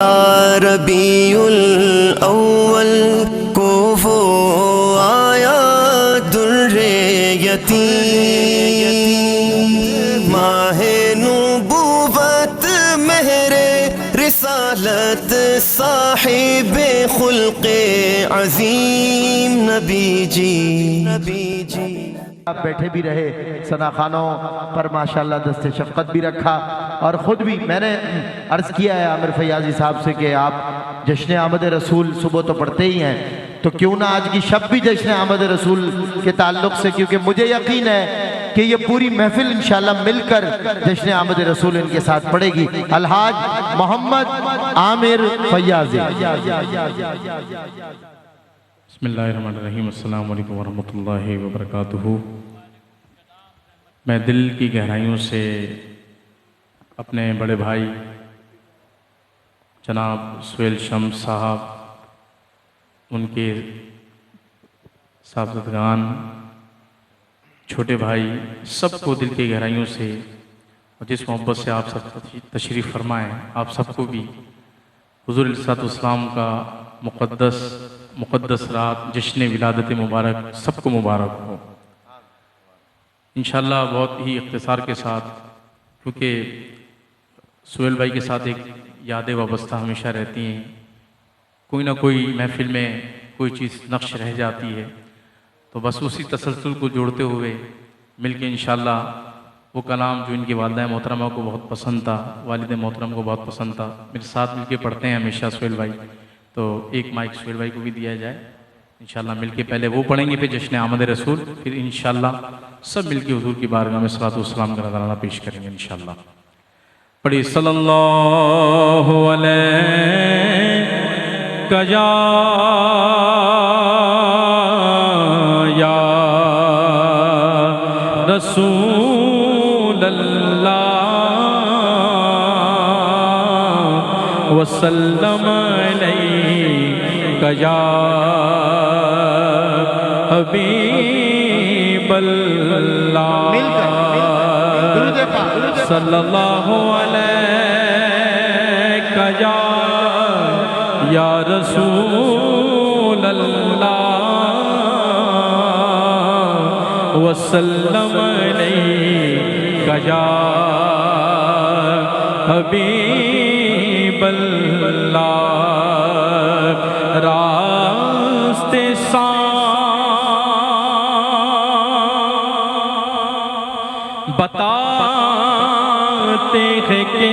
ربیع الاول کو وہ آیا در یتیم، ماہ نبوت مہر رسالت صاحب خلق عظیم نبی جی۔ آپ بیٹھے بھی رہے، ثنا خانوں پر ماشاءاللہ دست شفقت بھی رکھا، اور خود بھی میں نے عرض کیا ہے عامر فیاضی صاحب سے کہ آپ جشن آمد رسول صبح تو پڑھتے ہی ہیں، تو کیوں نہ آج کی شب بھی جشن آمد رسول کے تعلق سے، کیونکہ مجھے یقین ہے کہ یہ پوری محفل انشاءاللہ مل کر جشن آمد رسول ان کے ساتھ پڑھے گی۔ الحاج محمد عامر فیاضی۔ بسم اللہ الرحمن الرحیم۔ السلام علیکم ورحمۃ اللہ وبرکاتہ۔ میں دل کی گہرائیوں سے اپنے بڑے بھائی جناب سہیل شمس صاحب، ان کے صاحبزادگان، چھوٹے بھائی، سب کو دل کی گہرائیوں سے اور جس محبت سے آپ سب تشریف فرمائیں، آپ سب کو بھی حضور علیہ السلام کا مقدس رات جشن ولادت مبارک سب کو مبارک ہو۔ انشاءاللہ بہت ہی اختصار کے ساتھ، کیونکہ سہیل بھائی کے ساتھ ایک یادیں وابستہ ہمیشہ رہتی ہیں، کوئی نہ کوئی محفل میں کوئی چیز نقش رہ جاتی ہے، تو بس اسی تسلسل کو جوڑتے ہوئے مل کے انشاءاللہ وہ کلام جو ان کی والدہ محترمہ کو بہت پسند تھا، والد محترم کو بہت پسند تھا، میرے ساتھ مل کے پڑھتے ہیں ہمیشہ سہیل بھائی، تو ایک مائک سہیل بھائی کو بھی دیا جائے، انشاءاللہ مل کے پہلے وہ پڑھیں گے، پھر جشن آمد رسول، پھر انشاءاللہ سب مل کے حضور کی بارگاہ میں صلاۃ والسلام کا نذرانہ پیش کریں گے انشاءاللہ۔ پڑھی صلی اللہ علیہ یا رسول اللہ وسلم علیہ یا حبیب اللہ صلی اللہ علیہ یا رسول اللہ وسلم علیہ یا حبیب اللہ۔ راستے بتاتے ہیں کہ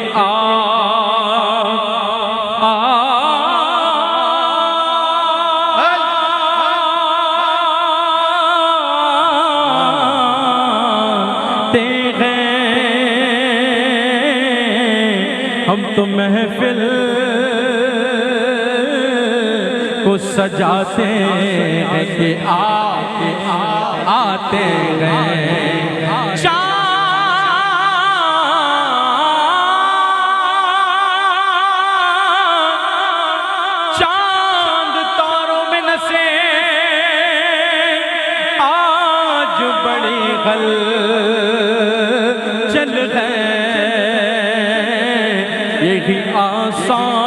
آتے ہیں، ہم تو محفل کو سجاتے ہیں کہ آتے ہیں۔ چاند تاروں میں نسے آج بڑی غل چل گئے، یہی آثار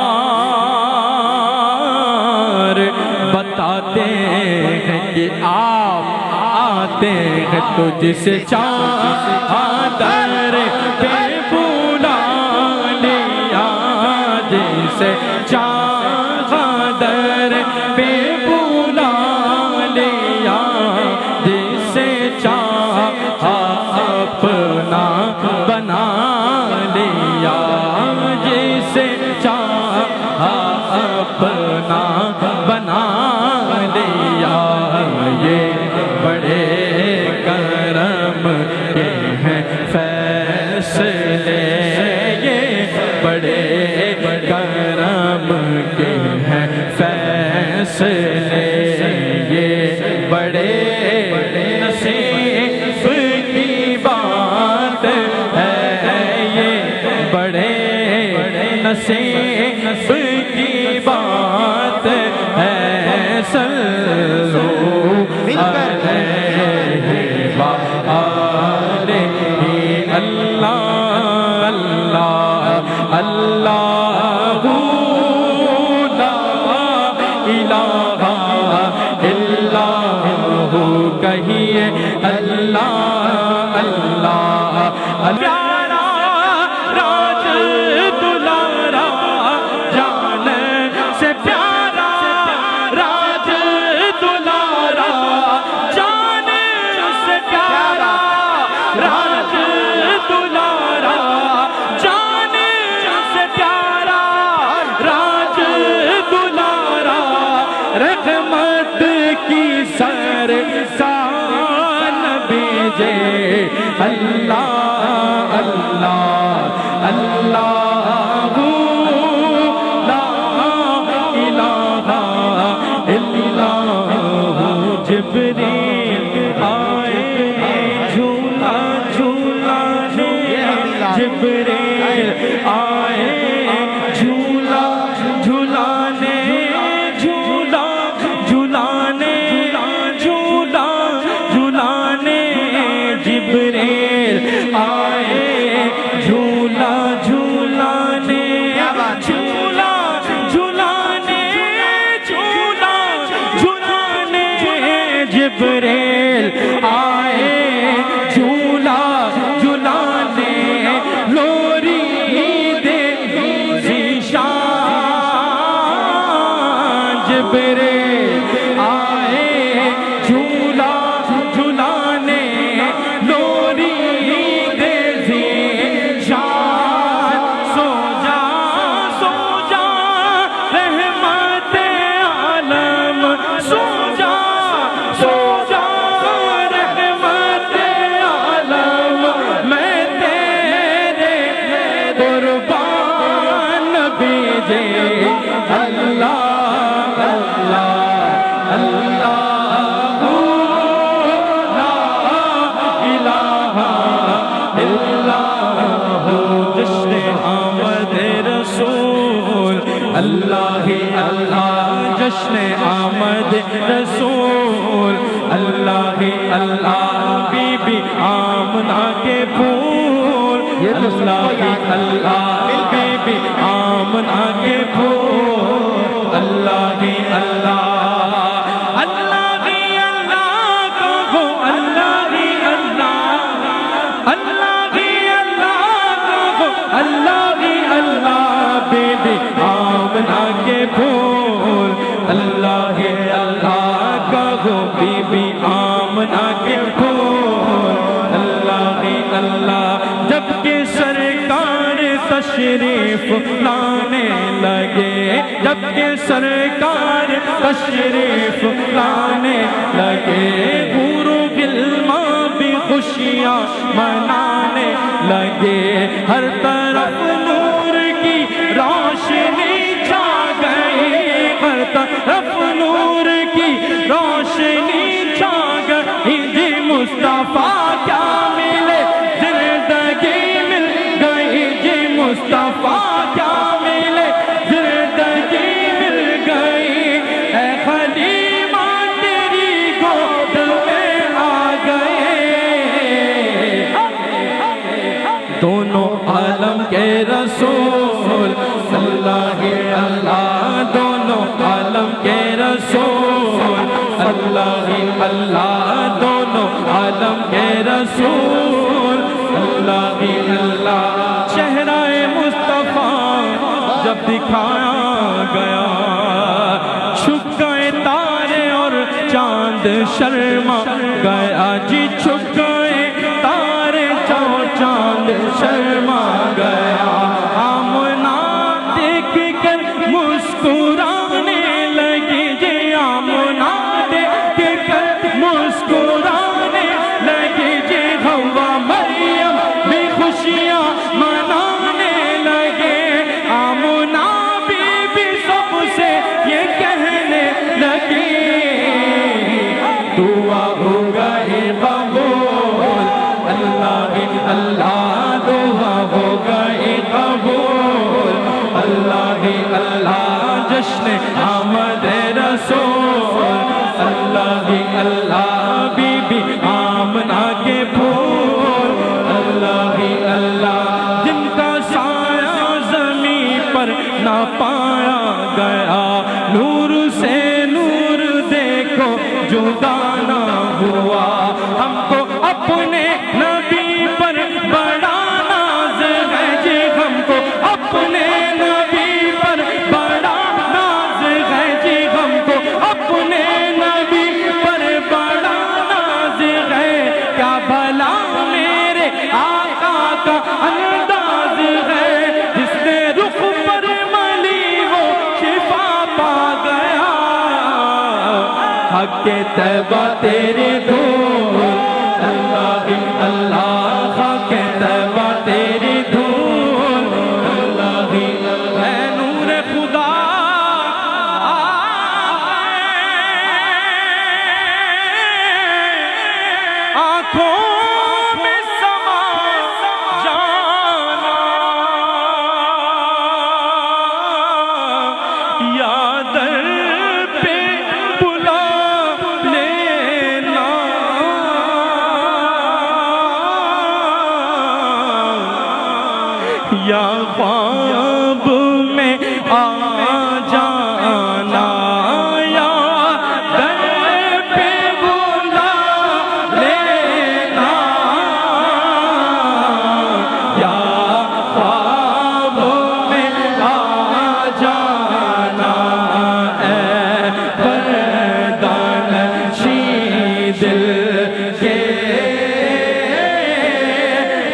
بتاتے ہیں کہ آپ آتے ہیں، تو جسے چادر پہ بلا لیا، جسے چادر پہ بلا لیا، جسے چاہا اپنا بنا لیا، جسے چاہا اپنا بنا لیا۔ یہ بڑے کرم کے ہیں فیصلے، یہ بڑے کرم کے ہیں فیصلے، یہ بڑے نصیب کی بات ہے، یہ بڑے نصیب کی بات ہے۔ صلو علیہ وآلہ اللہ اللہ اللہ اللہ اللہ پیارا راج دلارا جان سے پیارا راج دلارا جان سے پیارا راج دلارا جان سے پیارا راج دلارا رحمت کی سر سان بھیجے اللہ اللہ اللہ لا الہ الا ہو جبریل آئے جھولا جھولانے جبریل آئے جھولا جھولانے جھولا جھولانے جھولا جھولانے جبریل آئے جھولا جھولانے جھولا جھولانے جھولا جھولانے جبریل آئے جھولا جھولانے لوری دے ذیشان جبریل آئے جھولا جھولانے لوری دے ذیشان سو جا رحمت عالم سو جا رحمت عالم میں تیرے قربان بھیجے اللہ اللہ اللہ لا الہ الا ہو جشن آمد رسول اللہ اللہ جشن آمد رسول اللہ اللہ بی بی آمنہ کے پھول اللہ اللہ بی بی آمنہ کے پھول اللہ اللہ اللہ ہی اللہ کہو اللہ ہی اللہ اللہ ہی اللہ کہو اللہ ہی اللہ بی بی آمنہ کے پھول اللہ ہی اللہ کہو بی بی آمنہ کے پھول اللہ ہی اللہ جب کہ سرکار تشریف لانے لگے جب کہ سرکار تشریف لانے لگے حور و غلمان بھی خوشیاں منانے لگے ہر طرف نور کی روشنی چھا گئی ہر طرف نور کی روشنی چھا گئی جی مصطفیٰ کیا ملے زندگی مل گئی جی مصطفیٰ کیا ملے زندگی مل گئی اے خلیمہ تیری گود میں آ گئے دونوں عالم کے رسول اللہ اللہ دونوں عالم کے رسول اللہ اللہ دونوں عالم کے رسول اللہ اللہ چہرہ مصطفیٰ جب دکھایا گیا چھپ گئے تارے اور چاند شرما گیا جی چھپ گئے تارے اور چاند شرما گیا آمنہ دیکھ کر مسکرانے لگی جی آمنہ دیکھ کر مسکرانے لگی جی حوا مریم بھی خوشیاں منانے لگے آمنہ بی بی سب سے یہ کہنے لگی دعا ہو گئی قبول اللہ اللہ دعا ہو گئی قبول اللہ اللہ جشن آمد رسول اللہ اللہ بی بی آمنہ کے پھول اللہ اللہ جن کا سایہ زمین پر نہ پایا گیا نور سے نور دیکھو جدا نہ ہوا ہم کو اپنے نبی پر بڑا ناز ہے جی ہم کو، اپنے نبی پر بڑا ناز ہے جی ہم کو، اپنے نبی پر بڑا ناز ہے، کیا بھلا میرے آقا کا انداز ہے، جس نے رخ پر ملی وہ شفا پا گیا، حق طیبہ تیری دھول اللہ اللہ، حق طیبہ تیری دھول اللہ، اے نور خدا آنکھوں میں سما جانا، یا در پہ بلا لینا، یا خواب میں آ جانا، یا در پہ بلا لینا، یا خواب میں آ جانا، اے پردہ نشین دل کے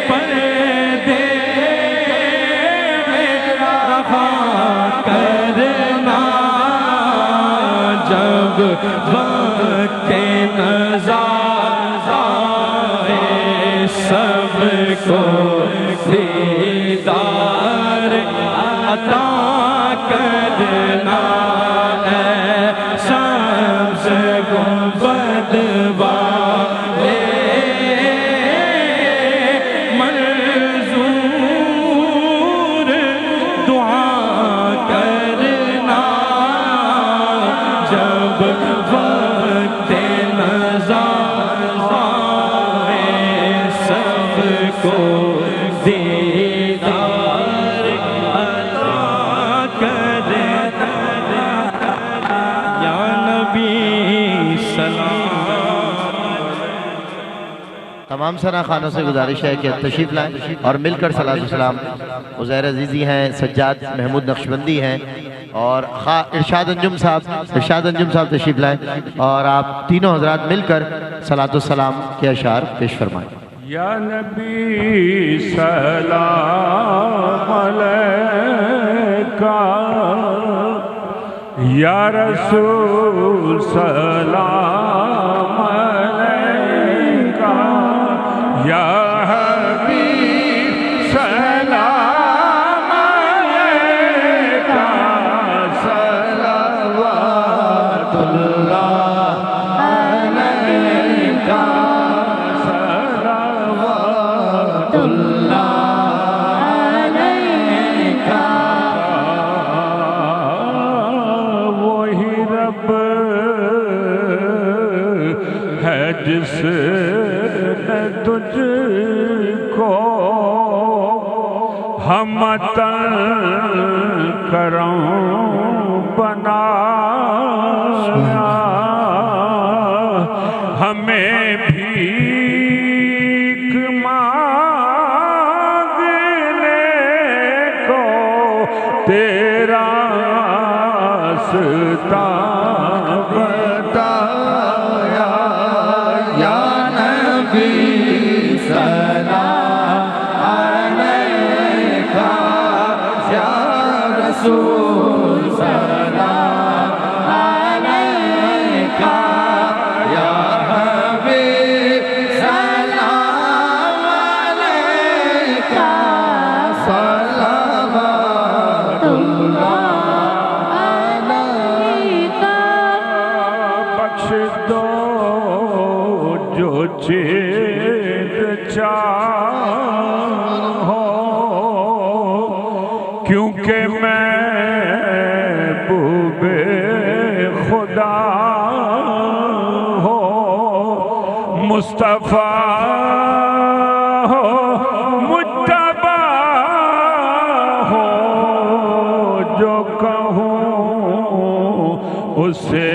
پردے میں رہا کرنا، جب وقت نظر آئے سب کو دیدار عطا کرنا، اے سبز گنبد والے منظور دعا کرنا، جب وقت نظر آئے سب کو دیدار عطا کرنا، یا نبی سلام۔ تمام ثنا خانوں سے گزارش ہے کہ تشریف لائیں اور مل کر صلاۃ السلام عزیر عزیزی ہیں، سجاد محمود نقشبندی ہیں، اور ارشاد انجم صاحب تشریف لائیں اور آپ تینوں حضرات مل کر صلاۃ السلام کے اشعار پیش فرمائیں۔ یا نبی سلام علیکہ، یا رسول سلام علیکہ، یا حبیب سلام علیکہ، صلوات اللہ علیکہ، صلوات اللہ علیکہ، وہی رب ہے جس نے تجھ کو ہمتاً کرم بنایا، ہمیں بھیک مانگنے کو تیرا راستہ بتایا، یا نبی سلام علیکہ، یا رسول سلام علیکہ، یا حبیب سلام علیکہ، صلوات اللہ علیکہ، بخش دو جو چیز چاہو، کیونکہ میں محبوب خدا ہو، مصطفیٰ ہو، مجتبی ہو، جو کہوں اس سے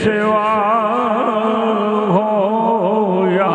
سوا ہو، یا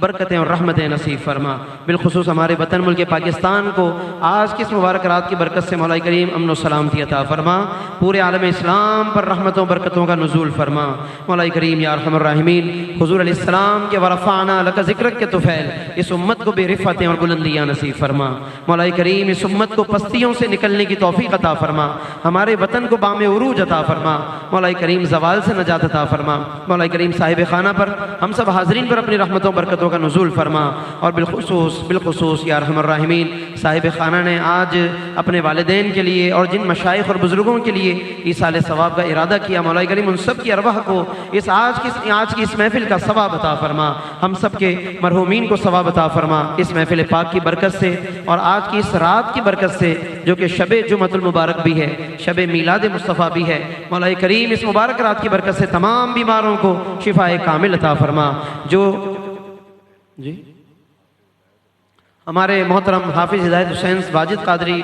برکتیں اور رحمتیں نصیب فرما۔ بالخصوص ہمارے وطن ملک پاکستان کو آج کی اس مبارک رات کی برکت سے مولا کریم امن و سلامتی عطا فرما، پورے عالم اسلام پر رحمتوں برکتوں کا نزول فرما۔ مولا کریم یا ارحم الراحمین، حضور علیہ السلام کے ورفعنا لک ذکرک کے طفیل اس امت کو بے رفعتیں اور بلندیاں نصیب فرما۔ مولا کریم اس امت کو پستیوں سے نکلنے کی توفیق عطا فرما، ہمارے وطن کو بام عروج عطا فرما۔ مولا کریم زوال سے نجات عطا فرما۔ مولا کریم صاحب خانہ پر ہم سب حاضرین پر اپنی رحمتوں برکتوں کا نزول فرما، اور بالخصوص یا ارحم الراحمین صاحب خانہ نے آج اپنے والدین کے لیے اور جن مشائخ اور بزرگوں کے لیے ایصال ثواب کا ارادہ کیا، مولا کریم ان سب کی ارواح کو آج کی اس محفل کا ثواب عطا فرما، ہم سب کے مرحومین کو ثواب عطا فرما اس محفل پاک کی برکت سے، اور آج کی اس رات کی برکت سے جو کہ شب جمعۃ المبارک بھی ہے، شب میلاد مصطفیٰ بھی ہے۔ مولا کریم اس مبارک رات کی برکت سے تمام بیماروں کو شفاء کامل عطا فرما۔ جو ہمارے محترم حافظ ہدایت حسین واجد قادری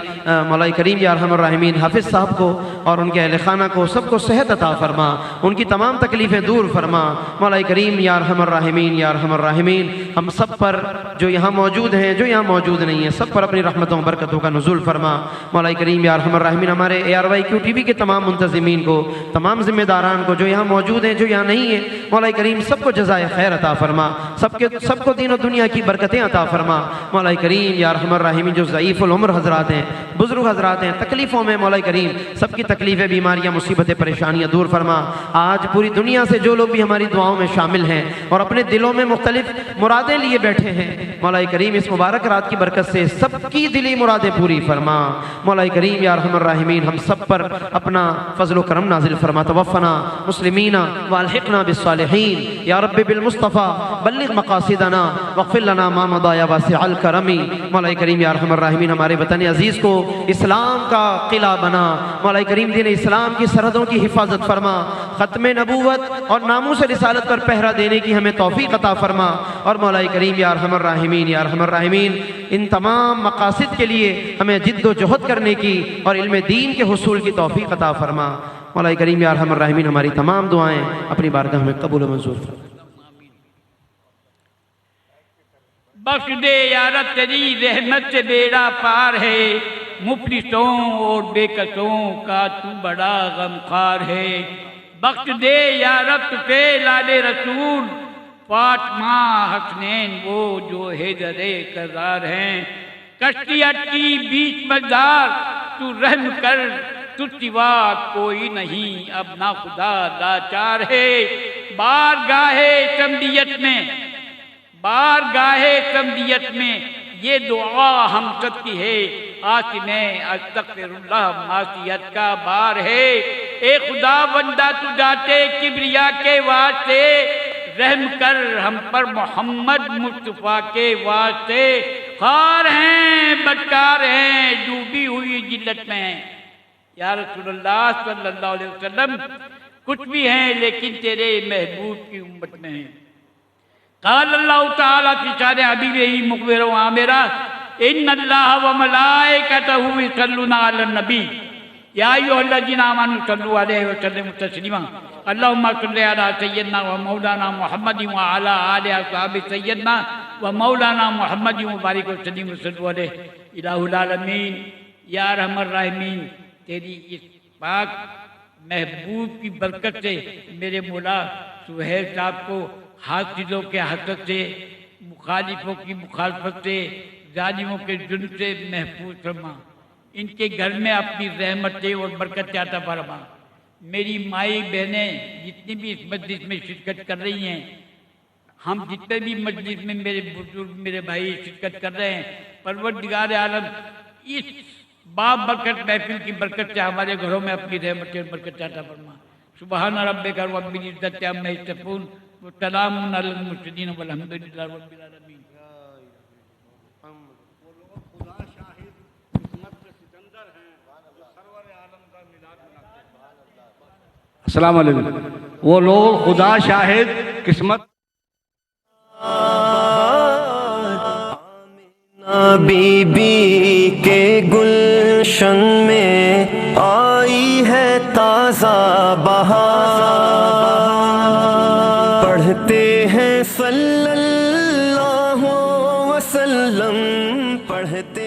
مولا کریم یا ارحم الراحمین حافظ صاحب کو اور ان کے اہل خانہ کو سب کو صحت عطا فرما، ان کی تمام تکلیفیں دور فرما۔ مولا کریم یا ارحم الراحمین یا ارحم الراحمین ہم سب پر جو یہاں موجود ہیں، جو یہاں موجود نہیں ہیں، سب پر اپنی رحمتوں برکتوں کا نزول فرما۔ مولا کریم یا ارحم الراحمین ہمارے ARYQ TV کے تمام منتظمین کو، تمام ذمہ داران کو، جو یہاں موجود ہیں، جو یہاں نہیں ہیں، مولا کریم سب کو جزائے خیر عطا فرما، سب کو دین و دنیا کی برکتیں عطا فرما۔ مولا کریم یا ارحم الراحمین جو ضعیف العمر حضرات ہیں، بزرگ حضرات ہیں، تکلیفوں میں، مولا کریم سب کی تکلیفیں، بیماریاں، مصیبتیں، پریشانیاں دور فرما۔ آج پوری دنیا سے جو لوگ بھی ہماری دعاؤں میں شامل ہیں اور اپنے دلوں میں مختلف مرادیں لیے بیٹھے ہیں، مولا کریم اس مبارک رات کی برکت سے سب کی دلی مرادیں پوری فرما۔ مولا کریم یا ارحم الراحمین ہم سب پر اپنا فضل و کرم نازل فرما۔ توفنا مسلمین والحقنا بالصالحین یا رب بالمصطفیٰ بلغ مقاصدنا واغفر لنا ما مضى یا واسع الکرم۔ مولا کریم یا ارحم الراحمین ہمارے وطن عزیز کو اسلام کا قلعہ بنا، مولا کریم دین اسلام کی سرحدوں کی حفاظت فرما، ختم نبوت اور ناموس رسالت پر پہرا دینے کی ہمیں توفیق عطا فرما، اور مولا کریم یا ارحم الراحمین یا ارحم الراحمین ان تمام مقاصد کے لیے ہمیں جد و جہد کرنے کی اور علم دین کے حصول کی توفیق عطا فرما۔ مولا کریم یا ارحم الراحمین ہماری تمام دعائیں اپنی بارگاہ میں قبول و منظور فرما۔ بخش دے یا رب تیری رحمت سے بیڑا پار ہے، مفلسوں اور بے کسوں کا تو بڑا غمخوار ہے۔ بخش دے یا رب تجھے لال رسول فاطمہ حسنین وہ جو حیدر کرار ہیں، کشتی اٹکی بیچ مزدار تو رحم کر، تجھ سوا کوئی نہیں اب نہ خدا لاچار ہے۔ بارگاہ سمدیت میں یہ دعا ہم سب کی ہے، آسم استغفر اللہ معصیت کا بار ہے۔ اے خدا بندہ تو ذاتے کبریا کے واسطے رحم کر ہم پر محمد مصطفیٰ کے واسطے، خار ہیں بدکار ہیں ڈوبی ہوئی ذلت میں ہیں۔ یا رسول اللہ صلی اللہ علیہ وسلم کچھ بھی ہیں لیکن تیرے محبوب کی امت میں ہیں۔ قال اللہ تعالیٰ فی شان حبیبہ مخبرا و عامرا ان اللہ و ملائکتہ یصلون علی النبی یا ایھا الذین آمنوا صلوا علیہ وسلموا تسلیما اللہم صل علی سیدنا و مولانا محمد و علی آل اصحاب سیدنا و مولانا محمد و بارک وسلم وصلوا علیہ۔ الہ العالمین یا ارحم الراحمین تیری اس پاک محبوب کی برکت سے میرے مولا سہیل صاحب کو حاسدوں کے حسد سے، مخالفوں کی مخالفت سے، ظالموں کے ظلم سے محفوظ فرما۔ ان کے گھر میں اپنی رحمتیں اور برکت عطا فرما۔ میری مائی بہنیں جتنی بھی اس مجلس میں شرکت کر رہی ہیں، ہم جتنے بھی مجلس میں میرے بزرگ میرے بھائی شرکت کر رہے ہیں، پروردگار عالم اس باب برکت محفل کی برکت سے ہمارے گھروں میں اپنی رحمتیں اور برکت عطا فرما۔ سبحان ربک رب العزت عما یصفون وسلام علی المرسلین والحمد للہ رب العالمین۔ السلام علیکم۔ وہ لوگ خدا شاہد قسمت بی بی کے گلشن میں آئی ہے تازہ بہار، پڑھ پڑھتے ہیں صلی اللہ وسلم پڑھتے